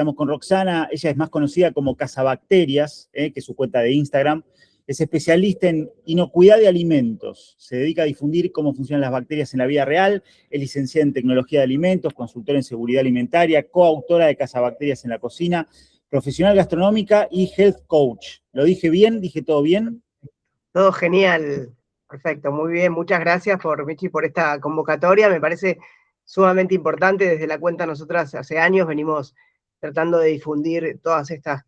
Estamos con Roxana, ella es más conocida como Cazabacterias, que es su cuenta de Instagram. Es especialista en inocuidad de alimentos. Se dedica a difundir cómo funcionan las bacterias en la vida real. Es licenciada en tecnología de alimentos, consultora en seguridad alimentaria, coautora de Cazabacterias en la cocina, profesional gastronómica y health coach. ¿Lo dije bien? ¿Dije todo bien? Todo genial, perfecto, muy bien. Muchas gracias, Michi, por esta convocatoria. Me parece sumamente importante. Desde la cuenta nosotras hace años venimos tratando de difundir todas estas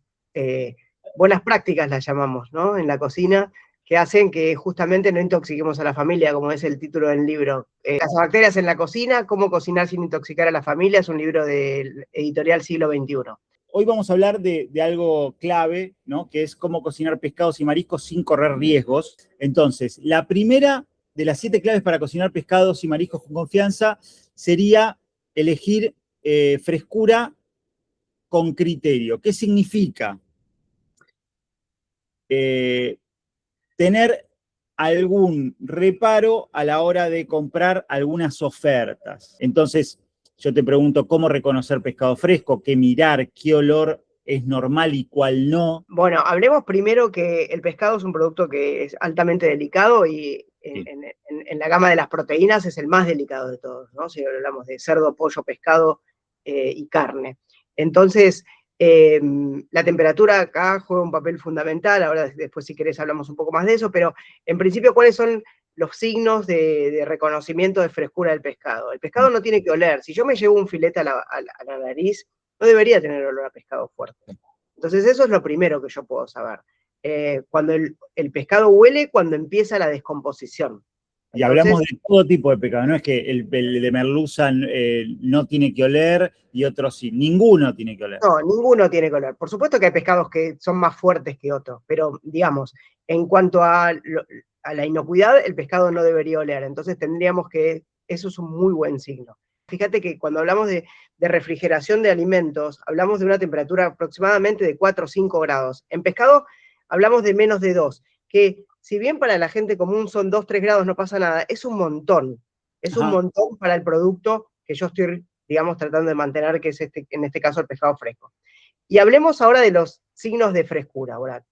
buenas prácticas, las llamamos, ¿no? En la cocina, que hacen que justamente no intoxiquemos a la familia, como es el título del libro. Cazabacterias en la cocina, cómo cocinar sin intoxicar a la familia, es un libro del editorial Siglo XXI. Hoy vamos a hablar de algo clave, ¿no? Que es cómo cocinar pescados y mariscos sin correr riesgos. Entonces, la primera de las 7 claves para cocinar pescados y mariscos con confianza sería elegir frescura con criterio. ¿Qué significa? Tener algún reparo a la hora de comprar algunas ofertas. Entonces, yo te pregunto, ¿cómo reconocer pescado fresco? ¿Qué mirar? ¿Qué olor es normal y cuál no? Bueno, hablemos primero que el pescado es un producto que es altamente delicado y Sí. en la gama de las proteínas es el más delicado de todos, ¿no? Si hablamos de cerdo, pollo, pescado y carne. Entonces, la temperatura acá juega un papel fundamental. Ahora después si querés hablamos un poco más de eso, pero en principio, ¿cuáles son los signos de reconocimiento de frescura del pescado? El pescado no tiene que oler. Si yo me llevo un filete a la nariz, no debería tener olor a pescado fuerte. Entonces eso es lo primero que yo puedo saber. Cuando el pescado huele, cuando empieza la descomposición. Y Entonces, hablamos de todo tipo de pescado, no es que el de merluza no tiene que oler y otros sí, ninguno tiene que oler. no, ninguno tiene que oler. Por supuesto que hay pescados que son más fuertes que otros, pero digamos, en cuanto a la inocuidad, el pescado no debería oler. Entonces tendríamos que, eso es un muy buen signo. Fíjate que cuando hablamos de refrigeración de alimentos, hablamos de una temperatura aproximadamente de 4 o 5 grados. En pescado hablamos de menos de 2, que si bien para la gente común son 2, 3 grados, no pasa nada, es un montón. Es un Ajá. montón para el producto que yo estoy, digamos, tratando de mantener, que es en este caso el pescado fresco. Y hablemos ahora de los signos de frescura. Ahora,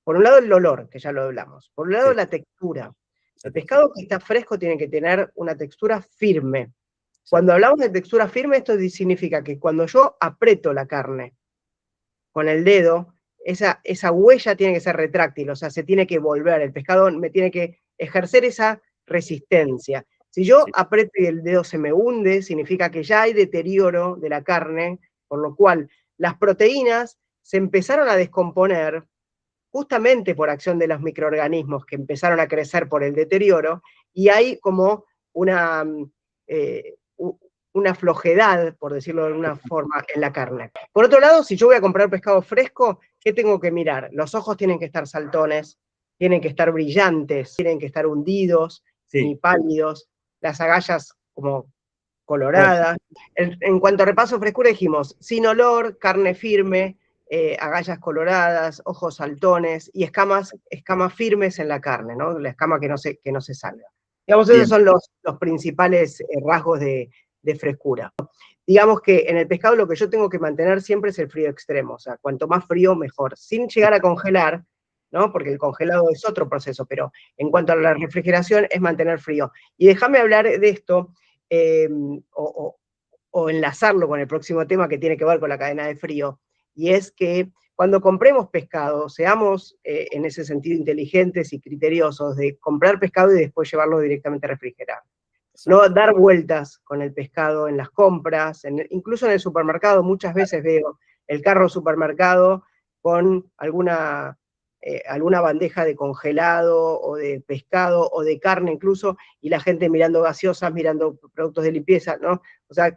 por un lado el olor, que ya lo hablamos. Por un lado Sí. la textura. El pescado que está fresco tiene que tener una textura firme. Cuando hablamos de textura firme, esto significa que cuando yo aprieto la carne con el dedo, esa huella tiene que ser retráctil, o sea, se tiene que volver, el pescado me tiene que ejercer esa resistencia. Si yo aprieto y el dedo se me hunde, significa que ya hay deterioro de la carne, por lo cual las proteínas se empezaron a descomponer justamente por acción de los microorganismos que empezaron a crecer por el deterioro, y hay como eh, una flojedad, por decirlo de alguna forma, en la carne. Por otro lado, si yo voy a comprar pescado fresco, ¿qué tengo que mirar? Los ojos tienen que estar saltones, tienen que estar brillantes, tienen que estar hundidos, ni pálidos, las agallas como coloradas. En cuanto a repaso frescura dijimos, sin olor, carne firme, agallas coloradas, ojos saltones y escamas firmes en la carne, ¿no? La escama que no se salga. Digamos, esos son los principales rasgos de frescura. Digamos que en el pescado lo que yo tengo que mantener siempre es el frío extremo, o sea, cuanto más frío, mejor, sin llegar a congelar, ¿no? Porque el congelado es otro proceso, pero en cuanto a la refrigeración es mantener frío. Y déjame hablar de esto, o enlazarlo con el próximo tema que tiene que ver con la cadena de frío, y es que cuando compremos pescado, seamos en ese sentido inteligentes y criteriosos de comprar pescado y después llevarlo directamente a refrigerar. No dar vueltas con el pescado en las compras, incluso en el supermercado, muchas veces veo el carro supermercado con alguna bandeja de congelado o de pescado o de carne incluso, y la gente mirando gaseosas, mirando productos de limpieza, ¿no? O sea,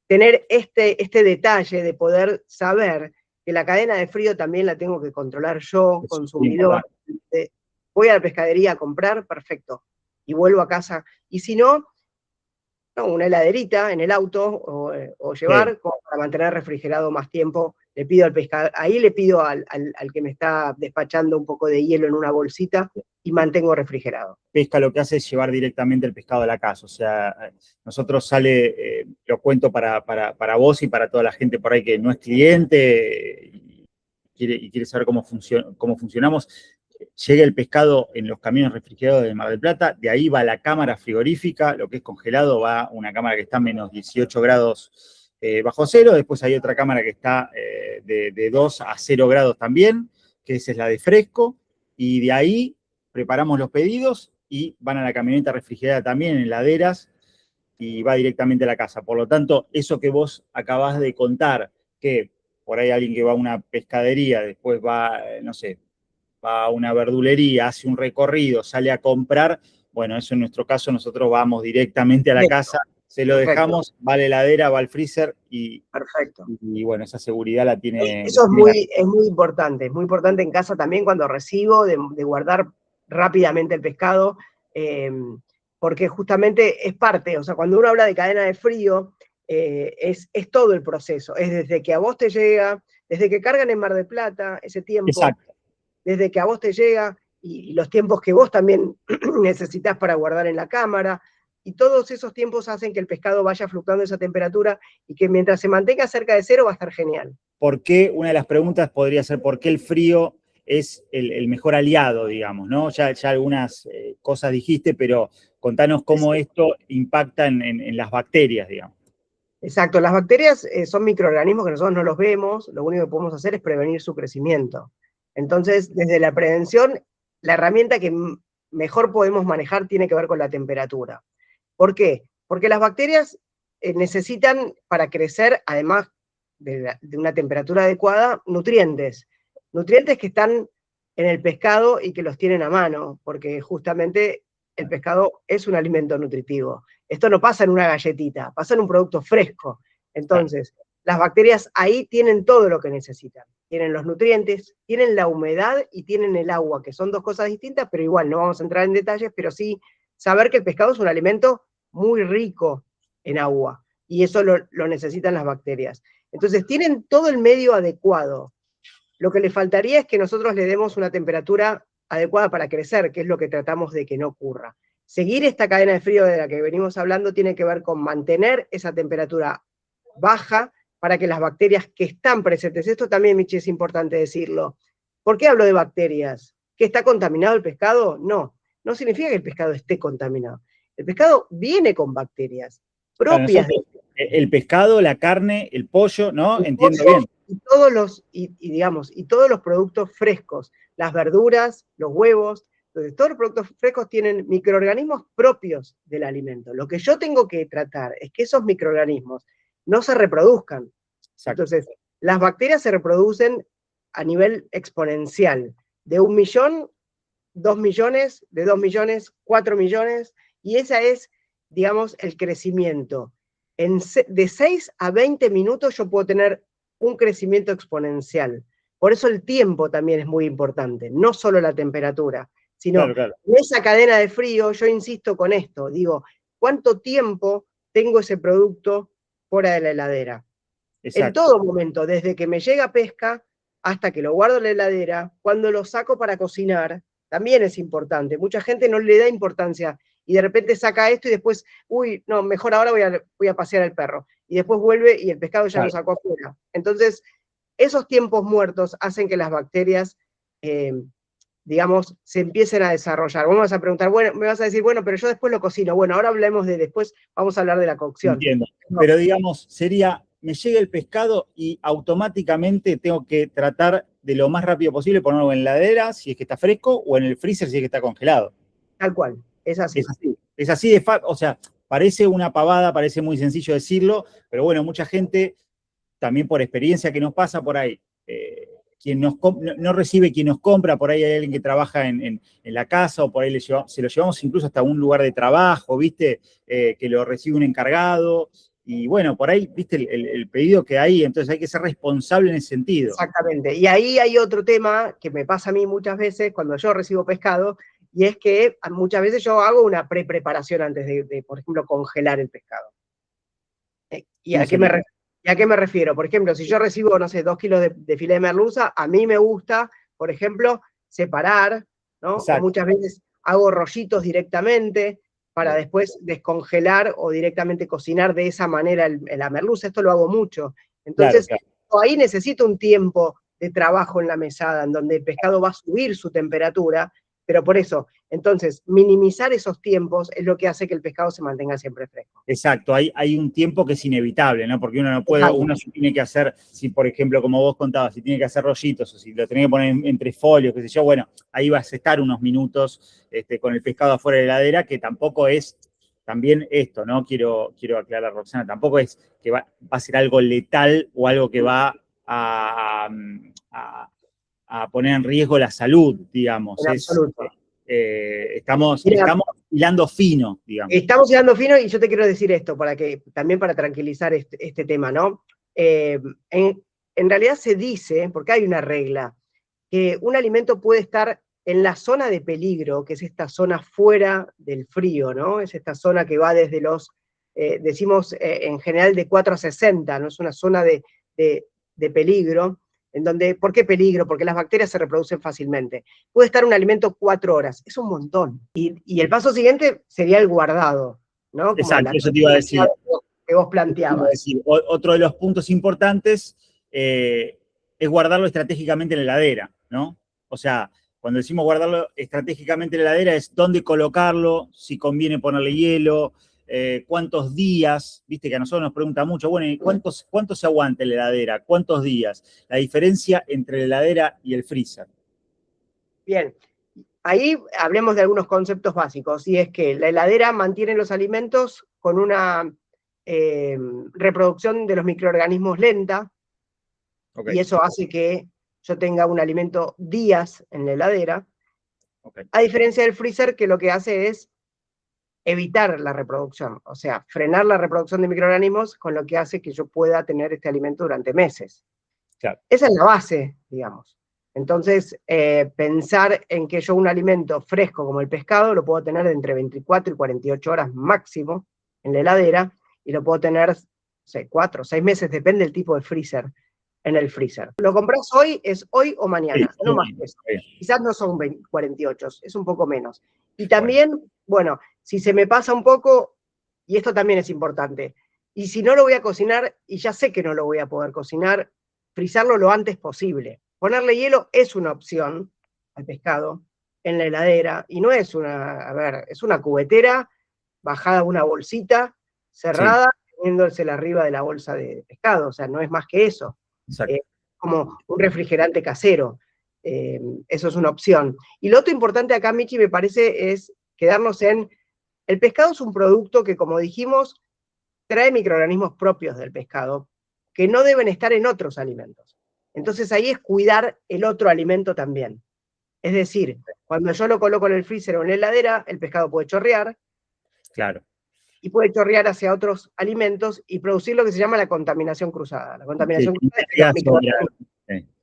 tener este detalle de poder saber que la cadena de frío también la tengo que controlar yo, consumidor. Voy a la pescadería a comprar, perfecto, y vuelvo a casa. Y si no, una heladerita en el auto o llevar para mantener refrigerado más tiempo le pido al pescador, ahí le pido al que me está despachando un poco de hielo en una bolsita y mantengo refrigerado. Pesca lo que hace es llevar directamente el pescado a la casa. O sea, nosotros sale, lo cuento para vos y para toda la gente por ahí que no es cliente y quiere saber cómo funcionamos. Llega el pescado en los camiones refrigerados de Mar del Plata, de ahí va la cámara frigorífica, lo que es congelado, va una cámara que está a menos 18 grados bajo cero, después hay otra cámara que está de 2 a 0 grados también, que esa es la de fresco, y de ahí preparamos los pedidos y van a la camioneta refrigerada también en heladeras y va directamente a la casa. Por lo tanto, eso que vos acabás de contar, que por ahí alguien que va a una pescadería, después va, no sé, va a una verdulería, hace un recorrido, sale a comprar, bueno, eso en nuestro caso nosotros vamos directamente a la casa, se lo dejamos, va a la heladera, va al freezer y bueno, esa seguridad la tiene. Eso es muy importante en casa también cuando recibo, de guardar rápidamente el pescado, porque justamente es parte, o sea, cuando uno habla de cadena de frío, es todo el proceso, es desde que a vos te llega, desde que cargan en Mar del Plata, ese tiempo. Exacto. Desde que a vos te llega y los tiempos que vos también necesitas para guardar en la cámara, y todos esos tiempos hacen que el pescado vaya fluctuando a esa temperatura y que mientras se mantenga cerca de cero va a estar genial. ¿Por qué? Una de las preguntas podría ser ¿por qué el frío es el mejor aliado, digamos, ¿no? Ya algunas cosas dijiste, pero contanos cómo esto impacta en las bacterias, digamos. Exacto, las bacterias son microorganismos que nosotros no los vemos, lo único que podemos hacer es prevenir su crecimiento. Entonces, desde la prevención, la herramienta que mejor podemos manejar tiene que ver con la temperatura. ¿Por qué? Porque las bacterias necesitan, para crecer, además de una temperatura adecuada, nutrientes. Nutrientes que están en el pescado y que los tienen a mano, porque justamente el pescado es un alimento nutritivo. Esto no pasa en una galletita, pasa en un producto fresco. Entonces, las bacterias ahí tienen todo lo que necesitan. Tienen los nutrientes, tienen la humedad y tienen el agua, que son dos cosas distintas, pero igual no vamos a entrar en detalles, pero sí saber que el pescado es un alimento muy rico en agua, y eso lo necesitan las bacterias. Entonces tienen todo el medio adecuado. Lo que le faltaría es que nosotros le demos una temperatura adecuada para crecer, que es lo que tratamos de que no ocurra. Seguir esta cadena de frío de la que venimos hablando tiene que ver con mantener esa temperatura baja para que las bacterias que están presentes, esto también, Michi, es importante decirlo. ¿Por qué hablo de bacterias? ¿Que está contaminado el pescado? No, no significa que el pescado esté contaminado. El pescado viene con bacterias propias. El pescado, la carne, el pollo, ¿no? Entiendo bien. Y todos los productos frescos, las verduras, los huevos, entonces, todos los productos frescos tienen microorganismos propios del alimento. Lo que yo tengo que tratar es que esos microorganismos no se reproduzcan. Exacto. Entonces, las bacterias se reproducen a nivel exponencial, de 1 millón, 2 millones, de 2 millones, 4 millones, y ese es, digamos, el crecimiento. De 6 a 20 minutos yo puedo tener un crecimiento exponencial. Por eso el tiempo también es muy importante, no solo la temperatura, sino en esa cadena de frío, yo insisto con esto, digo, ¿cuánto tiempo tengo ese producto fuera de la heladera? Exacto. En todo momento, desde que me llega pesca hasta que lo guardo en la heladera, cuando lo saco para cocinar, también es importante. Mucha gente no le da importancia y de repente saca esto y después, uy, no, mejor ahora voy a pasear al perro. Y después vuelve y el pescado ya lo sacó afuera. Entonces, esos tiempos muertos hacen que las bacterias, digamos, se empiecen a desarrollar. Vos me vas a preguntar, bueno, me vas a decir, bueno, pero yo después lo cocino. Bueno, ahora hablemos de después, vamos a hablar de la cocción. Entiendo. Pero digamos, sería, me llega el pescado y automáticamente tengo que tratar de lo más rápido posible ponerlo en la heladera, si es que está fresco, o en el freezer, si es que está congelado. Tal cual, es así. Es así de fácil, o sea, parece una pavada, parece muy sencillo decirlo, pero bueno, mucha gente, también por experiencia que nos pasa por ahí, quien no recibe quien nos compra, por ahí hay alguien que trabaja en la casa, o por ahí se lo llevamos incluso hasta un lugar de trabajo, ¿viste? Que lo recibe un encargado, y bueno, por ahí, ¿viste? El pedido que hay, entonces hay que ser responsable en ese sentido. Exactamente, y ahí hay otro tema que me pasa a mí muchas veces cuando yo recibo pescado, y es que muchas veces yo hago una preparación antes de, por ejemplo, congelar el pescado. ¿Y a qué me refiero? ¿Y a qué me refiero? Por ejemplo, si yo recibo, no sé, 2 kilos de filé de merluza, a mí me gusta, por ejemplo, separar, ¿no? O Exacto. muchas veces hago rollitos directamente para Bien. después descongelar o directamente cocinar de esa manera la merluza. Esto lo hago mucho. Claro, Entonces, claro. ahí necesito un tiempo de trabajo en la mesada, en donde el pescado va a subir su temperatura, pero por eso, entonces, minimizar esos tiempos es lo que hace que el pescado se mantenga siempre fresco. Exacto, hay un tiempo que es inevitable, ¿no? Porque uno no puede, Exacto. uno si tiene que hacer, si por ejemplo, como vos contabas, si tiene que hacer rollitos o si lo tenés que poner entre folios, qué sé yo, bueno, ahí vas a estar unos minutos con el pescado afuera de la heladera, que tampoco es también esto, ¿no? Quiero aclarar, Roxana, tampoco es que va a ser algo letal o algo que va a, a poner en riesgo la salud, digamos. En absoluto. Estamos Mira, hilando fino, digamos. estamos hilando fino y yo te quiero decir esto, también para tranquilizar este tema, ¿no? En realidad se dice, porque hay una regla, que un alimento puede estar en la zona de peligro, que es esta zona fuera del frío, ¿no? Es esta zona que va desde decimos en general de 4 a 60, ¿no? Es una zona de peligro, en donde, ¿por qué peligro? Porque las bacterias se reproducen fácilmente. Puede estar un alimento 4 horas, es un montón. Y el paso siguiente sería el guardado, ¿no? Como Exacto, eso te iba a decir. que vos planteabas. Otro de los puntos importantes es guardarlo estratégicamente en la heladera, ¿no? O sea, cuando decimos guardarlo estratégicamente en la heladera es dónde colocarlo, si conviene ponerle hielo, cuántos días, viste que a nosotros nos pregunta mucho, bueno, ¿cuánto se aguanta en la heladera? ¿Cuántos días? La diferencia entre la heladera y el freezer. Bien, ahí hablemos de algunos conceptos básicos, y es que la heladera mantiene los alimentos con una reproducción de los microorganismos lenta, Okay. y eso hace que yo tenga un alimento días en la heladera, Okay. a diferencia del freezer, que lo que hace es evitar la reproducción, o sea, frenar la reproducción de microorganismos, con lo que hace que yo pueda tener este alimento durante meses. Claro. Esa es la base, digamos. Entonces, pensar en que yo un alimento fresco como el pescado lo puedo tener de entre 24 y 48 horas máximo en la heladera, y lo puedo tener, no sé, 4 o 6 meses, depende del tipo de freezer, en el freezer. Lo compras hoy, es hoy o mañana, Sí, no más que eso. Quizás no son 48, es un poco menos. Y también, bueno, si se me pasa un poco, y esto también es importante, y si no lo voy a cocinar, y ya sé que no lo voy a poder cocinar, frizarlo lo antes posible. Ponerle hielo es una opción al pescado en la heladera, y no es a ver, es una cubetera bajada a una bolsita cerrada, sí, teniéndosela arriba de la bolsa de pescado, o sea, no es más que eso. Como un refrigerante casero. Eso es una opción. Y lo otro importante acá, Michi, me parece, es quedarnos en, el pescado es un producto que, como dijimos, trae microorganismos propios del pescado, que no deben estar en otros alimentos. Entonces ahí es cuidar el otro alimento también. Es decir, cuando yo lo coloco en el freezer o en la heladera, el pescado puede chorrear. Claro. Y puede chorrear hacia otros alimentos y producir lo que se llama la contaminación cruzada. La contaminación cruzada es que los microorganismos...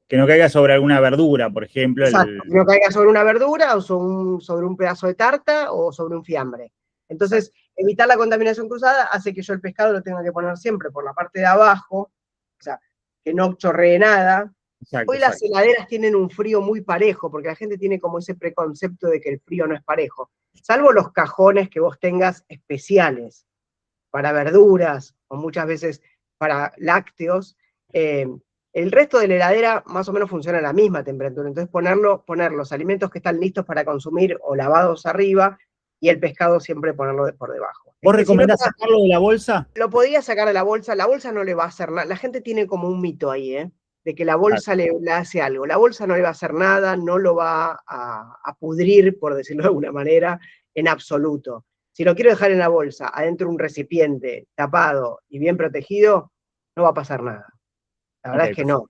Que no caiga sobre alguna verdura, por ejemplo. Exacto, que no caiga sobre una verdura o sobre un pedazo de tarta o sobre un fiambre. Entonces, evitar la contaminación cruzada hace que yo el pescado lo tenga que poner siempre por la parte de abajo, o sea, que no chorree nada. Exacto, Hoy las heladeras tienen un frío muy parejo, porque la gente tiene como ese preconcepto de que el frío no es parejo. Salvo los cajones que vos tengas especiales para verduras o muchas veces para lácteos, el resto de la heladera más o menos funciona a la misma temperatura. Entonces poner los alimentos que están listos para consumir o lavados arriba, y el pescado siempre ponerlo por debajo. ¿Vos recomendás sacarlo de la bolsa? Lo podía sacar de la bolsa no le va a hacer nada. La gente tiene como un mito ahí, de que la bolsa le hace algo. La bolsa no le va a hacer nada, no lo va a pudrir, por decirlo de alguna manera, en absoluto. Si lo quiero dejar en la bolsa, adentro de un recipiente, tapado y bien protegido, no va a pasar nada. La verdad es que no.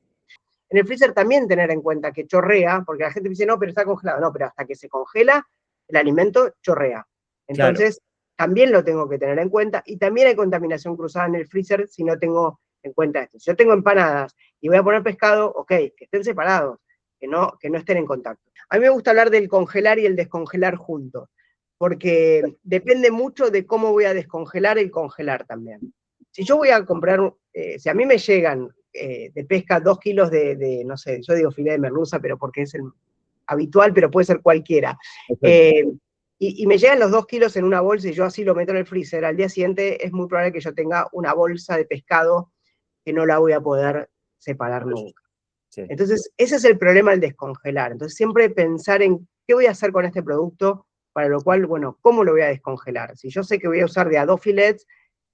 En el freezer también tener en cuenta que chorrea, porque la gente dice, no, pero está congelado. No, pero hasta que se congela, el alimento chorrea. Entonces, también lo tengo que tener en cuenta. Y también hay contaminación cruzada en el freezer si no tengo en cuenta esto. Si yo tengo empanadas y voy a poner pescado, ok, que estén separados, que no estén en contacto. A mí me gusta hablar del congelar y el descongelar juntos, porque depende mucho de cómo voy a descongelar el congelar también. Si yo voy a comprar, si a mí me llegan de pesca 2 kilos no sé, yo digo filé de merluza, pero porque es el habitual, pero puede ser cualquiera. Y me llegan los 2 kilos en una bolsa y yo así lo meto en el freezer, al día siguiente es muy probable que yo tenga una bolsa de pescado que no la voy a poder separar nunca. Sí. Entonces, ese es el problema al descongelar. Entonces, siempre pensar en qué voy a hacer con este producto, para lo cual, bueno, ¿cómo lo voy a descongelar? Si yo sé que voy a usar de a 2 filets,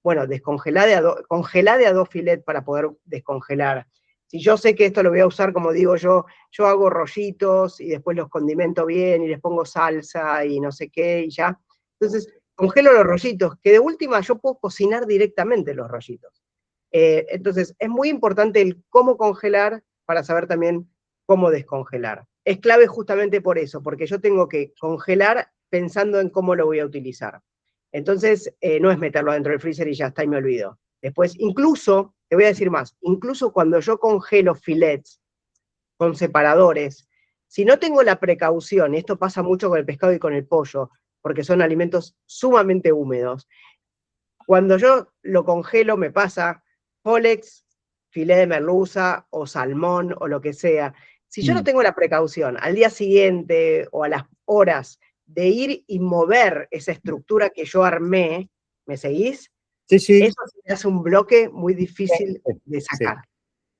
bueno, congelá de a 2 filets para poder descongelar. Si yo sé que esto lo voy a usar, como digo yo hago rollitos y después los condimento bien y les pongo salsa y no sé qué y ya. Entonces, congelo los rollitos, que de última yo puedo cocinar directamente los rollitos. Entonces, es muy importante el cómo congelar para saber también cómo descongelar. Es clave justamente por eso, porque yo tengo que congelar pensando en cómo lo voy a utilizar. Entonces, no es meterlo dentro del freezer y ya está y me olvido. Después, incluso, te voy a decir más, incluso cuando yo congelo filets con separadores, si no tengo la precaución, y esto pasa mucho con el pescado y con el pollo, porque son alimentos sumamente húmedos, cuando yo lo congelo me pasa Pólex, filé de merluza o salmón o lo que sea. Si yo no tengo la precaución al día siguiente o a las horas de ir y mover esa estructura que yo armé, ¿me seguís? Sí, sí. Eso se hace un bloque muy difícil de sacar. Sí.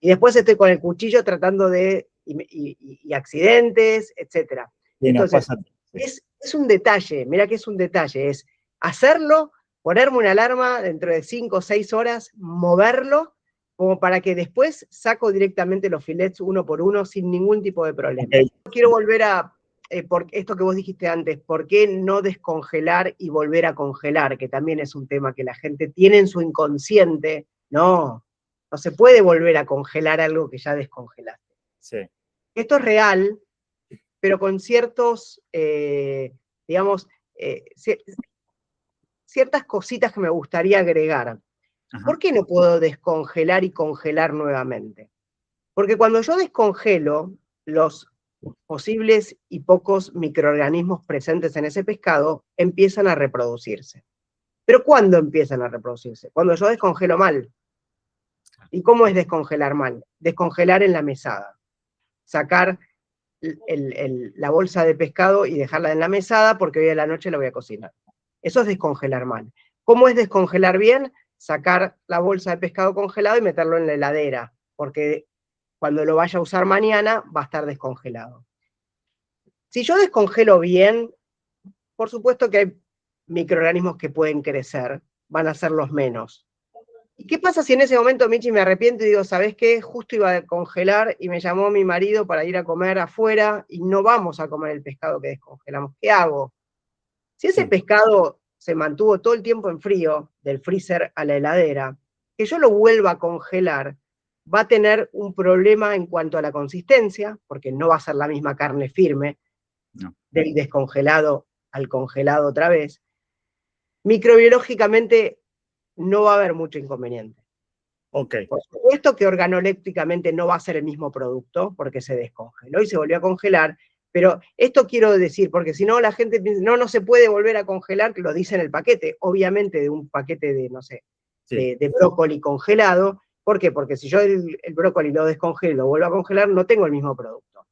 Y después estoy con el cuchillo tratando de, y accidentes, etc. Entonces, no pasa, sí. Es un detalle, mira que es un detalle, es hacerlo, ponerme una alarma dentro de 5 o 6 horas, moverlo, como para que después saco directamente los filets uno por uno sin ningún tipo de problema. Okay. Quiero volver a por esto que vos dijiste antes, ¿por qué no descongelar y volver a congelar? Que también es un tema que la gente tiene en su inconsciente. No se puede volver a congelar algo que ya descongelaste. Sí. Esto es real, pero con ciertos, digamos, ciertas cositas que me gustaría agregar. Ajá. ¿Por qué no puedo descongelar y congelar nuevamente? Porque cuando yo descongelo, los posibles y pocos microorganismos presentes en ese pescado empiezan a reproducirse. ¿Pero cuándo empiezan a reproducirse? Cuando yo descongelo mal. ¿Y cómo es descongelar mal? Descongelar en la mesada. Sacar la bolsa de pescado y dejarla en la mesada porque hoy a la noche la voy a cocinar. Eso es descongelar mal. ¿Cómo es descongelar bien? Sacar la bolsa de pescado congelado y meterlo en la heladera, porque cuando lo vaya a usar mañana va a estar descongelado. Si yo descongelo bien, por supuesto que hay microorganismos que pueden crecer, van a ser los menos. ¿Y qué pasa si en ese momento, Michi, me arrepiento y digo, ¿sabés qué? Justo iba a congelar y me llamó mi marido para ir a comer afuera y no vamos a comer el pescado que descongelamos. ¿Qué hago? Si ese pescado se mantuvo todo el tiempo en frío, del freezer a la heladera, que yo lo vuelva a congelar, va a tener un problema en cuanto a la consistencia, porque no va a ser la misma carne firme, del descongelado al congelado otra vez. Microbiológicamente no va a haber mucho inconveniente. Okay. Por supuesto que organolépticamente no va a ser el mismo producto, porque se descongeló y se volvió a congelar, pero esto quiero decir, porque si no la gente piensa, no se puede volver a congelar, que lo dice en el paquete, obviamente de un paquete de, no sé, sí, de brócoli congelado. ¿Por qué? Porque si yo el brócoli lo descongelo y lo vuelvo a congelar, no tengo el mismo producto.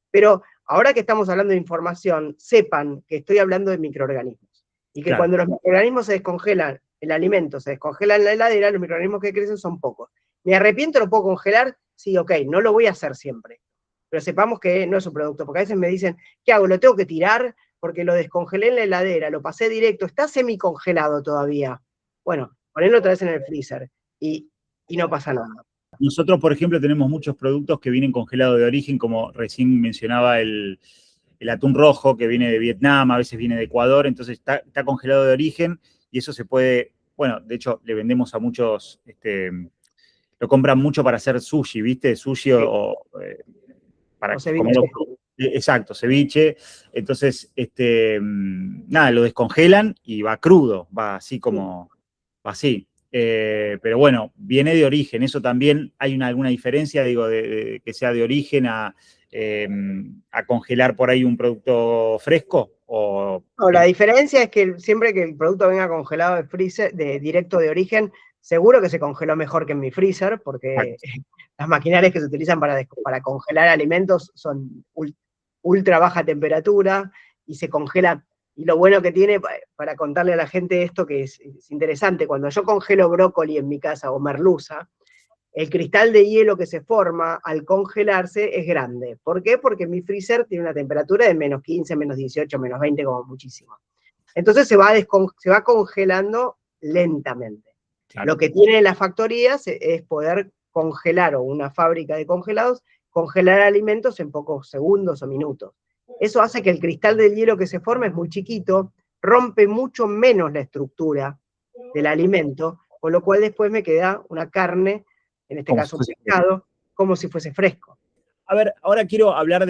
Pero ahora que estamos hablando de información, sepan que estoy hablando de microorganismos. Y que cuando los microorganismos se descongelan, el alimento se descongela en la heladera, los microorganismos que crecen son pocos. ¿Me arrepiento? ¿Lo puedo congelar? Sí, ok, no lo voy a hacer siempre. Pero sepamos que no es un producto, porque a veces me dicen, ¿qué hago? ¿Lo tengo que tirar? Porque lo descongelé en la heladera, lo pasé directo, está semicongelado todavía. Bueno, ponelo otra vez en el freezer y no pasa nada. Nosotros, por ejemplo, tenemos muchos productos que vienen congelados de origen, como recién mencionaba el atún rojo, que viene de Vietnam, a veces viene de Ecuador, entonces está congelado de origen y eso se puede, bueno, de hecho, le vendemos a muchos, lo compran mucho para hacer sushi, ¿viste? Sushi sí. Para comer. Exacto, ceviche. Entonces, nada, lo descongelan y va crudo, va así como, va así. Pero bueno, viene de origen, eso también hay alguna diferencia, digo, de que sea de origen a congelar por ahí un producto fresco, No, la diferencia es que siempre que el producto venga congelado de freezer, directo de origen, seguro que se congeló mejor que en mi freezer, porque las maquinarias que se utilizan para congelar alimentos son ultra baja temperatura y se congela. Y lo bueno que tiene, para contarle a la gente esto que es interesante, cuando yo congelo brócoli en mi casa o merluza, el cristal de hielo que se forma al congelarse es grande. ¿Por qué? Porque mi freezer tiene una temperatura de menos 15, menos 18, menos 20 como muchísimo. Entonces se va congelando lentamente. Claro. Lo que tienen las factorías es poder congelar, o una fábrica de congelados, congelar alimentos en pocos segundos o minutos. Eso hace que el cristal del hielo que se forma es muy chiquito, rompe mucho menos la estructura del alimento, con lo cual después me queda una carne, en este caso un pescado, como si fuese fresco. A ver, ahora quiero hablar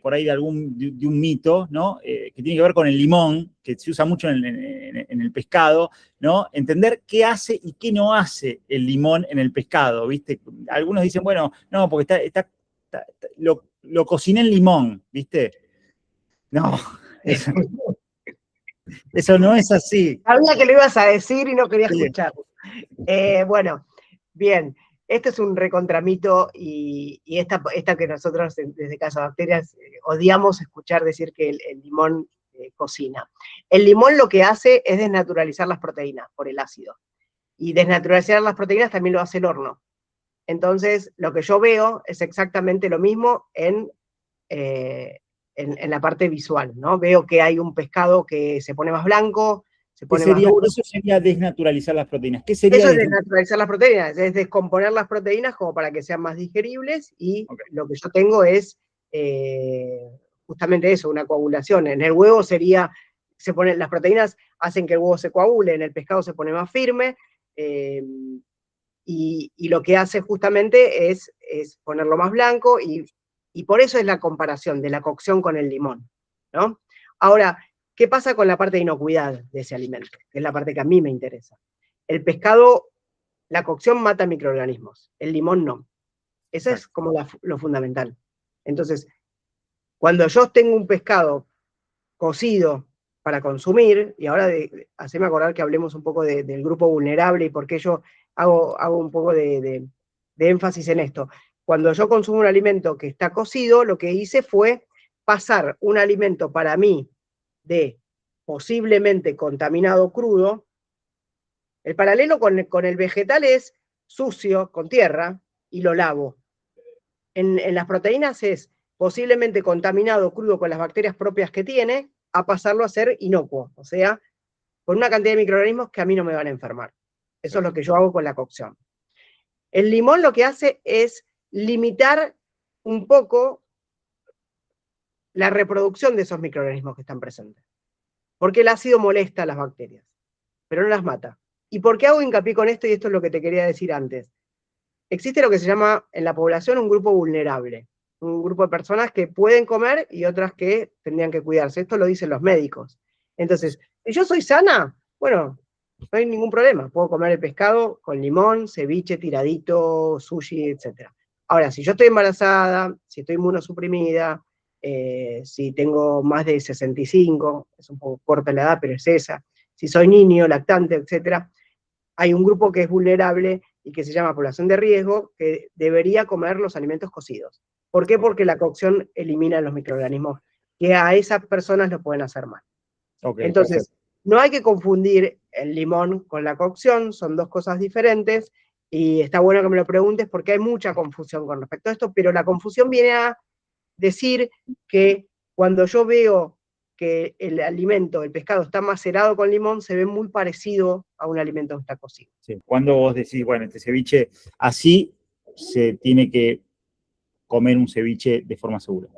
por ahí de un mito, ¿no? Que tiene que ver con el limón, que se usa mucho en el pescado, ¿no? Entender qué hace y qué no hace el limón en el pescado, ¿viste? Algunos dicen, bueno, no, porque lo cociné en limón, ¿viste? No, eso no es así. Sabía que lo ibas a decir y no quería escucharlo. Bueno, bien. Este es un recontramito y esta que nosotros desde Casabacterias odiamos escuchar decir que el limón cocina. El limón lo que hace es desnaturalizar las proteínas por el ácido. Y desnaturalizar las proteínas también lo hace el horno. Entonces, lo que yo veo es exactamente lo mismo en la parte visual, ¿no? Veo que hay un pescado que se pone más blanco, se pone más duro. Eso sería desnaturalizar las proteínas. ¿Qué sería eso es desnaturalizar las proteínas, es descomponer las proteínas como para que sean más digeribles, y lo que yo tengo es justamente eso, una coagulación. En el huevo sería, las proteínas hacen que el huevo se coagule, en el pescado se pone más firme, y lo que hace justamente es ponerlo más blanco, y por eso es la comparación de la cocción con el limón, ¿no? Ahora, ¿qué pasa con la parte de inocuidad de ese alimento? Que es la parte que a mí me interesa. El pescado, la cocción mata microorganismos, el limón no. Eso es como lo fundamental. Entonces, cuando yo tengo un pescado cocido para consumir, y ahora haceme acordar que hablemos un poco del grupo vulnerable y por qué yo hago un poco de énfasis en esto. Cuando yo consumo un alimento que está cocido, lo que hice fue pasar un alimento para mí de posiblemente contaminado crudo. El paralelo con el vegetal es sucio, con tierra, y lo lavo. En las proteínas es posiblemente contaminado crudo con las bacterias propias que tiene, a pasarlo a ser inocuo, o sea, con una cantidad de microorganismos que a mí no me van a enfermar. Eso es lo que yo hago con la cocción. El limón lo que hace es limitar un poco la reproducción de esos microorganismos que están presentes. Porque el ácido molesta a las bacterias, pero no las mata. ¿Y por qué hago hincapié con esto? Y esto es lo que te quería decir antes. Existe lo que se llama en la población un grupo vulnerable. Un grupo de personas que pueden comer y otras que tendrían que cuidarse. Esto lo dicen los médicos. Entonces, si yo soy sana, bueno, no hay ningún problema. Puedo comer el pescado con limón, ceviche, tiradito, sushi, etc. Ahora, si yo estoy embarazada, si estoy inmunosuprimida, si tengo más de 65, es un poco corta la edad, pero es esa, si soy niño, lactante, etc., hay un grupo que es vulnerable y que se llama población de riesgo, que debería comer los alimentos cocidos. ¿Por qué? Porque la cocción elimina los microorganismos que a esas personas lo pueden hacer mal. Entonces, perfecto. No hay que confundir el limón con la cocción, son dos cosas diferentes, y está bueno que me lo preguntes porque hay mucha confusión con respecto a esto, pero la confusión viene a decir que cuando yo veo que el alimento, el pescado, está macerado con limón, se ve muy parecido a un alimento que está cocido. Sí. Cuando vos decís, bueno, este ceviche así, se tiene que comer un ceviche de forma segura.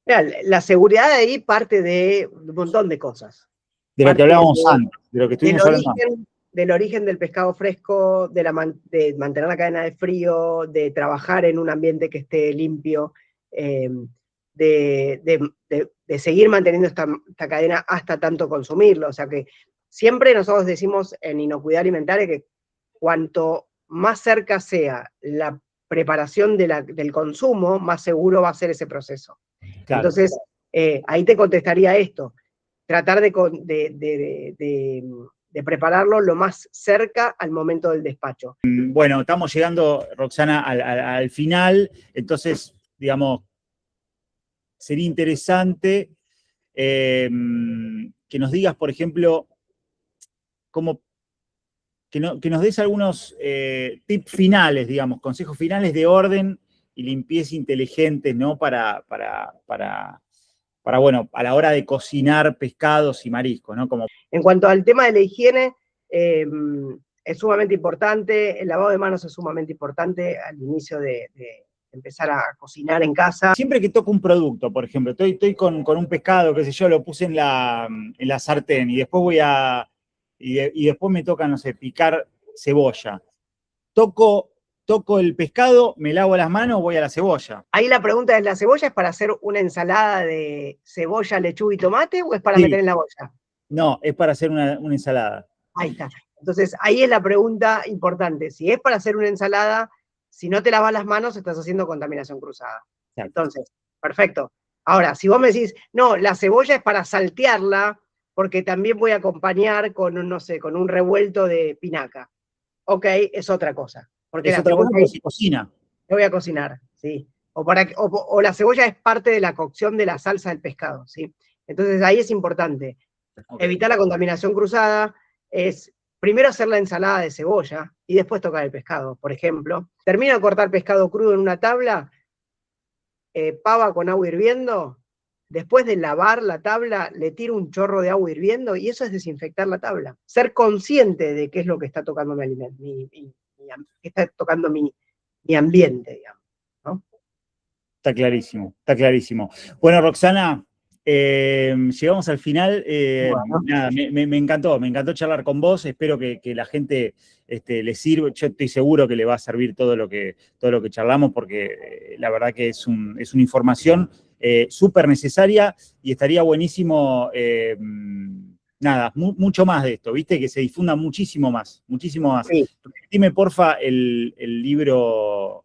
Mira, la seguridad de ahí parte de un montón de cosas. De lo que hablábamos antes, de lo que estuvimos hablando antes. Del origen del pescado fresco, de mantener la cadena de frío, de trabajar en un ambiente que esté limpio, de seguir manteniendo esta cadena hasta tanto consumirlo. O sea que siempre nosotros decimos en inocuidad alimentaria que cuanto más cerca sea la preparación del consumo, más seguro va a ser ese proceso. Claro. Entonces, ahí te contestaría esto. tratar de prepararlo lo más cerca al momento del despacho. Bueno, estamos llegando, Roxana, al final, entonces, digamos, sería interesante que nos digas, por ejemplo, que nos des algunos tips finales, digamos, consejos finales de orden y limpieza inteligentes, ¿no? Bueno, a la hora de cocinar pescados y mariscos, ¿no? En cuanto al tema de la higiene, es sumamente importante, el lavado de manos es sumamente importante al inicio de empezar a cocinar en casa. Siempre que toco un producto, por ejemplo, estoy con un pescado, qué sé yo, lo puse en la sartén y después y después me toca, no sé, picar cebolla. Toco el pescado, me lavo las manos, voy a la cebolla. Ahí la pregunta es, ¿la cebolla es para hacer una ensalada de cebolla, lechuga y tomate o es para Sí. meter en la olla? No, es para hacer una ensalada. Ahí está. Entonces, ahí es la pregunta importante. Si es para hacer una ensalada, si no te lavas las manos, estás haciendo contaminación cruzada. Exacto. Entonces, perfecto. Ahora, si vos me decís, no, la cebolla es para saltearla, porque también voy a acompañar con, no sé, con un revuelto de espinaca. Ok, es otra cosa. Porque Es la otra cosa, cebolla pero se cocina. te voy a cocinar, ¿sí? O la cebolla es parte de la cocción de la salsa del pescado, ¿sí? Entonces ahí es importante. Okay. Evitar la contaminación cruzada es primero hacer la ensalada de cebolla y después tocar el pescado, por ejemplo. Termino de cortar pescado crudo en una tabla, pava con agua hirviendo. Después de lavar la tabla, le tiro un chorro de agua hirviendo y eso es desinfectar la tabla. Ser consciente de qué es lo que está tocando mi alimento, que está tocando mi ambiente, digamos, ¿no? Está clarísimo, está clarísimo. Bueno, Roxana, llegamos al final. Bueno. Nada, me encantó charlar con vos. Espero que la gente le sirva. Yo estoy seguro que le va a servir todo lo que charlamos, porque la verdad que es una información súper necesaria y estaría buenísimo, nada, mucho más de esto, ¿viste? Que se difunda muchísimo más, muchísimo más. Sí. Dime, porfa, el libro,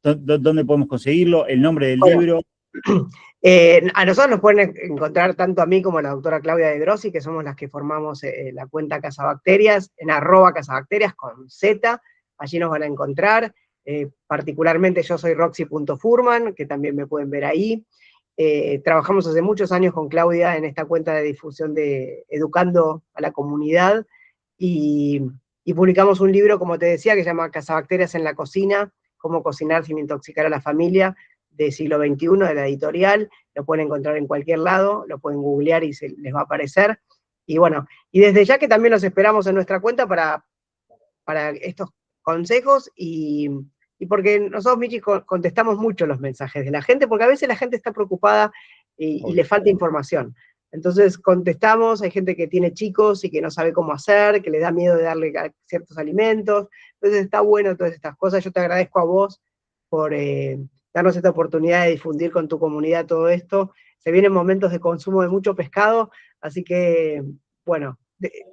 ¿dónde podemos conseguirlo? El nombre del libro. A nosotros nos pueden encontrar tanto a mí como a la doctora Claudia de Grossi, que somos las que formamos la cuenta Casabacterias, en @Casabacterias con Z, allí nos van a encontrar. Particularmente yo soy Roxy.Furman, que también me pueden ver ahí. Trabajamos hace muchos años con Claudia en esta cuenta de difusión de Educando a la Comunidad y publicamos un libro, como te decía, que se llama Casabacterias en la Cocina, cómo cocinar sin intoxicar a la familia, de siglo XXI, de la editorial. Lo pueden encontrar en cualquier lado, lo pueden googlear y les va a aparecer. Y bueno, y desde ya que también los esperamos en nuestra cuenta para estos consejos y porque nosotros, Michi, contestamos mucho los mensajes de la gente, porque a veces la gente está preocupada y le falta información. Entonces contestamos, hay gente que tiene chicos y que no sabe cómo hacer, que le da miedo de darle ciertos alimentos. Entonces está bueno todas estas cosas. Yo te agradezco a vos por darnos esta oportunidad de difundir con tu comunidad todo esto. Se vienen momentos de consumo de mucho pescado, así que, bueno,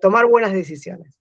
tomar buenas decisiones.